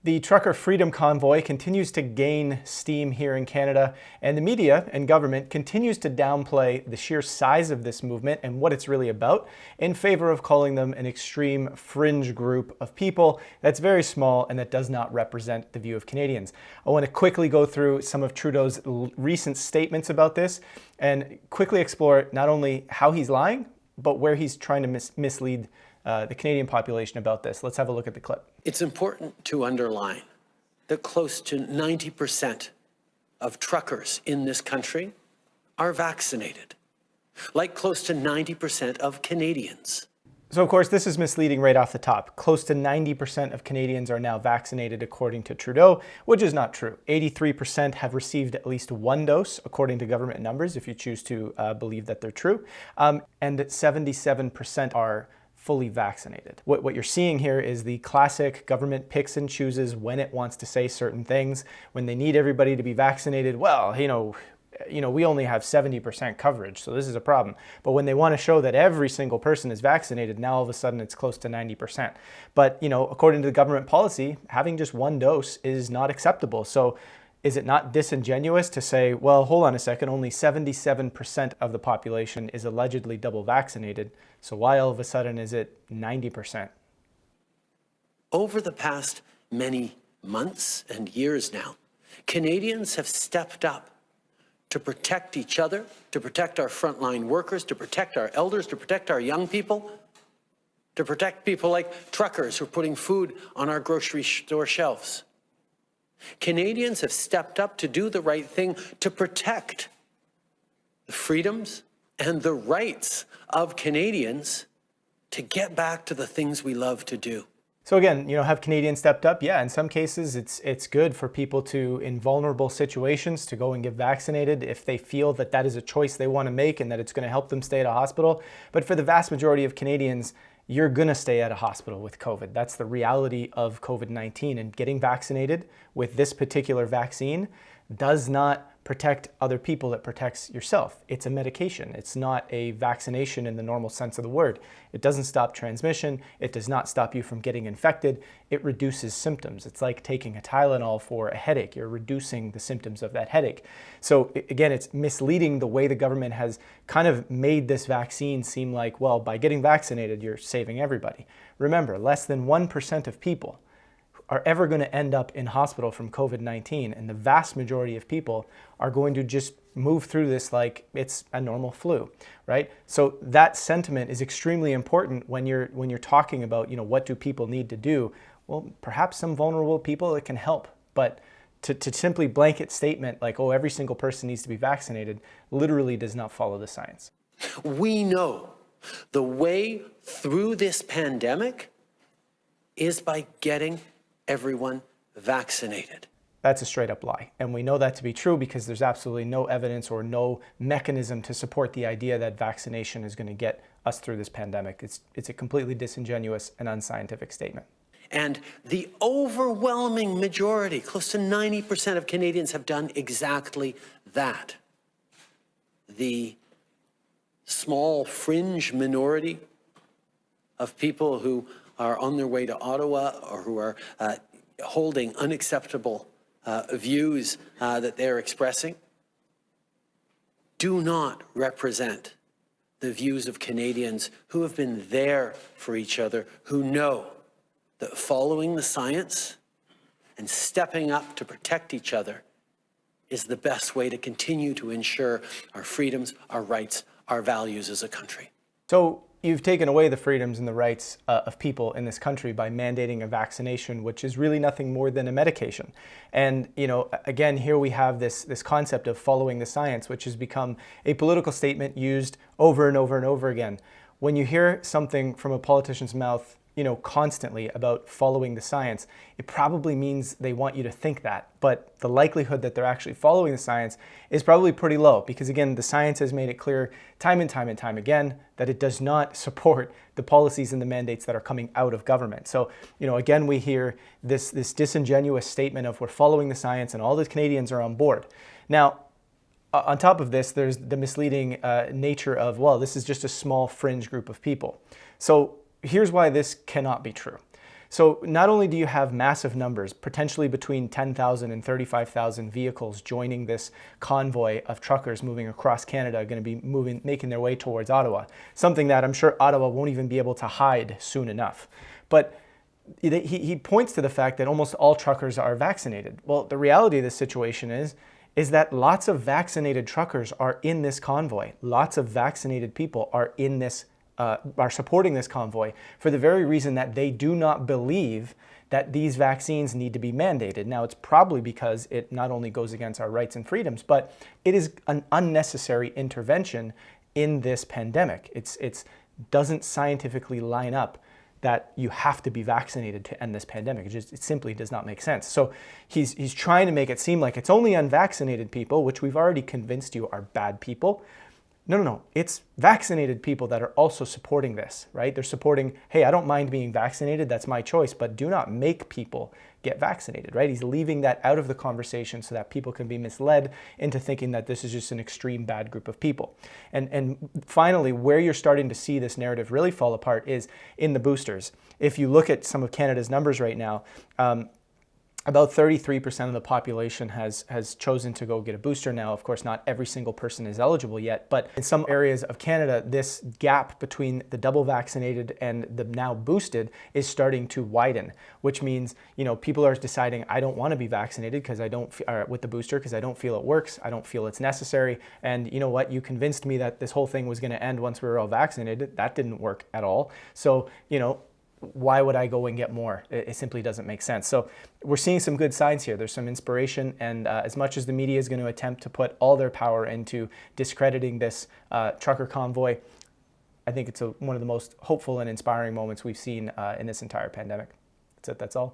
The Trucker Freedom Convoy continues to gain steam here in Canada, and the media and government continues to downplay the sheer size of this movement and what it's really about in favor of calling them an extreme fringe group of people that's very small and that does not represent the view of Canadians. I want to quickly go through some of Trudeau's recent statements about this and quickly explore not only how he's lying, but where he's trying to mislead the Canadian population about this. Let's have a look at the clip. It's important to underline that close to 90% of truckers in this country are vaccinated, like close to 90% of Canadians. So of course, this is misleading right off the top. Close to 90% of Canadians are now vaccinated according to Trudeau, which is not true. 83% have received at least one dose, according to government numbers, if you choose to believe that they're true. And 77% are fully vaccinated. What you're seeing here is the classic government picks and chooses when it wants to say certain things. When they need everybody to be vaccinated, well, you know, we only have 70% coverage, so this is a problem. But when they want to show that every single person is vaccinated, now all of a sudden it's close to 90%. But, according to the government policy, having just one dose is not acceptable. So is it not disingenuous to say, well, hold on a second, only 77% of the population is allegedly double vaccinated, so why all of a sudden is it 90%? Over the past many months and years now, Canadians have stepped up to protect each other, to protect our frontline workers, to protect our elders, to protect our young people, to protect people like truckers who are putting food on our grocery store shelves. Canadians have stepped up to do the right thing to protect the freedoms and the rights of Canadians to get back to the things we love to do. So again, have Canadians stepped up? Yeah, in some cases it's good for people to, in vulnerable situations, to go and get vaccinated if they feel that that is a choice they want to make and that it's going to help them stay at a hospital. But for the vast majority of Canadians, you're going to stay at a hospital with COVID. That's the reality of COVID-19, and getting vaccinated with this particular vaccine does not protect other people, it protects yourself. It's a medication. It's not a vaccination in the normal sense of the word. It doesn't stop transmission. It does not stop you from getting infected. It reduces symptoms. It's like taking a Tylenol for a headache. You're reducing the symptoms of that headache. So again, it's misleading the way the government has kind of made this vaccine seem like, well, by getting vaccinated, you're saving everybody. Remember, less than 1% of people are ever going to end up in hospital from COVID-19, and the vast majority of people are going to just move through this like it's a normal flu, right? So that sentiment is extremely important when you're talking about, what do people need to do? Well, perhaps some vulnerable people it can help, but to simply blanket statement like, oh, every single person needs to be vaccinated, literally does not follow the science. We know the way through this pandemic is by getting everyone vaccinated. That's a straight up lie. And we know that to be true because there's absolutely no evidence or no mechanism to support the idea that vaccination is going to get us through this pandemic. It's a completely disingenuous and unscientific statement. And the overwhelming majority, close to 90% of Canadians, have done exactly that. The small fringe minority of people who are on their way to Ottawa or who are holding unacceptable views that they're expressing do not represent the views of Canadians who have been there for each other, who know that following the science and stepping up to protect each other is the best way to continue to ensure our freedoms, our rights, our values as a country. So you've taken away the freedoms and the rights of people in this country by mandating a vaccination, which is really nothing more than a medication. And, again, here we have this concept of following the science, which has become a political statement used over and over and over again. When you hear something from a politician's mouth, constantly about following the science, it probably means they want you to think that. But the likelihood that they're actually following the science is probably pretty low because, again, the science has made it clear time and time and time again that it does not support the policies and the mandates that are coming out of government. So, again, we hear this disingenuous statement of we're following the science and all the Canadians are on board. Now, on top of this, there's the misleading nature of, well, this is just a small fringe group of people. So here's why this cannot be true. So not only do you have massive numbers, potentially between 10,000 and 35,000 vehicles joining this convoy of truckers moving across Canada, going to be making their way towards Ottawa, something that I'm sure Ottawa won't even be able to hide soon enough. But he points to the fact that almost all truckers are vaccinated. Well, the reality of this situation is that lots of vaccinated truckers are in this convoy. Lots of vaccinated people are in this are supporting this convoy for the very reason that they do not believe that these vaccines need to be mandated. Now, it's probably because it not only goes against our rights and freedoms, but it is an unnecessary intervention in this pandemic. It doesn't scientifically line up that you have to be vaccinated to end this pandemic. It simply does not make sense. So he's trying to make it seem like it's only unvaccinated people, which we've already convinced you are bad people. No. It's vaccinated people that are also supporting this, right? They're supporting, hey, I don't mind being vaccinated. That's my choice, but do not make people get vaccinated, right? He's leaving that out of the conversation so that people can be misled into thinking that this is just an extreme bad group of people. And finally, where you're starting to see this narrative really fall apart is in the boosters. If you look at some of Canada's numbers right now, about 33% of the population has chosen to go get a booster now. Of course, not every single person is eligible yet, but in some areas of Canada, this gap between the double vaccinated and the now boosted is starting to widen, which means, people are deciding, I don't want to be vaccinated because with the booster because I don't feel it works. I don't feel it's necessary. And you know what? You convinced me that this whole thing was going to end once we were all vaccinated. That didn't work at all. So, why would I go and get more? It simply doesn't make sense. So we're seeing some good signs here. There's some inspiration, and as much as the media is going to attempt to put all their power into discrediting this trucker convoy, I think it's one of the most hopeful and inspiring moments we've seen in this entire pandemic. That's all.